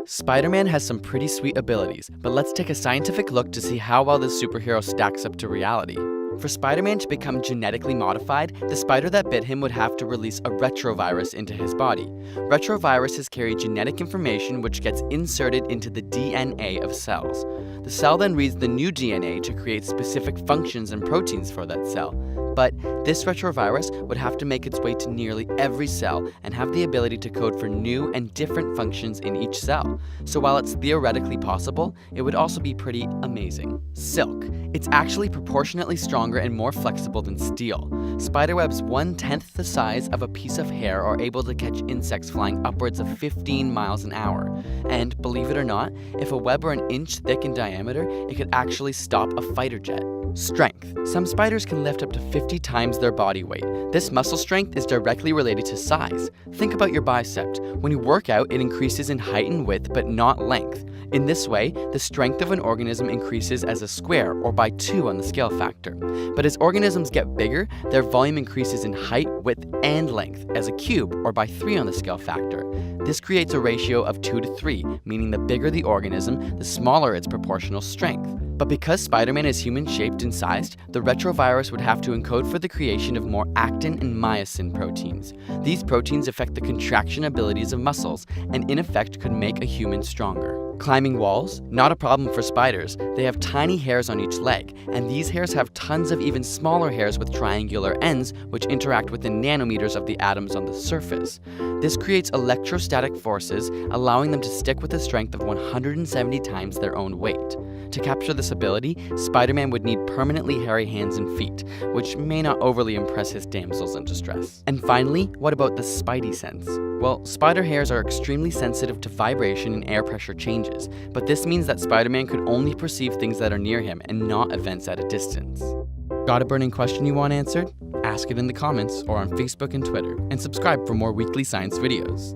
Spider-Man has some pretty sweet abilities, but let's take a scientific look to see how well this superhero stacks up to reality. For Spider-Man to become genetically modified, the spider that bit him would have to release a retrovirus into his body. Retroviruses carry genetic information which gets inserted into the DNA of cells. The cell then reads the new DNA to create specific functions and proteins for that cell. But this retrovirus would have to make its way to nearly every cell and have the ability to code for new and different functions in each cell. So while it's theoretically possible, it would also be pretty amazing. Silk. It's actually proportionately stronger and more flexible than steel. Spiderwebs 1/10 the size of a piece of hair are able to catch insects flying upwards of 15 miles an hour. And believe it or not, if a web were an inch thick in diameter, it could actually stop a fighter jet. Strength. Some spiders can lift up to 50 times their body weight. This muscle strength is directly related to size. Think about your bicep. When you work out, it increases in height and width, but not length. In this way, the strength of an organism increases as a square, or by 2 on the scale factor. But as organisms get bigger, their volume increases in height, width, and length as a cube, or by 3 on the scale factor. This creates a ratio of 2 to 3, meaning the bigger the organism, the smaller its proportional strength. But because Spider-Man is human-shaped and sized, the retrovirus would have to encode for the creation of more actin and myosin proteins. These proteins affect the contraction abilities of muscles, and in effect could make a human stronger. Climbing walls? Not a problem for spiders. They have tiny hairs on each leg, and these hairs have tons of even smaller hairs with triangular ends which interact with the nanometers of the atoms on the surface. This creates electrostatic forces, allowing them to stick with a strength of 170 times their own weight. To capture this ability, Spider-Man would need permanently hairy hands and feet, which may not overly impress his damsels in distress. And finally, what about the Spidey sense? Well, spider hairs are extremely sensitive to vibration and air pressure changes, but this means that Spider-Man could only perceive things that are near him and not events at a distance. Got a burning question you want answered? Ask it in the comments or on Facebook and Twitter, and subscribe for more weekly science videos.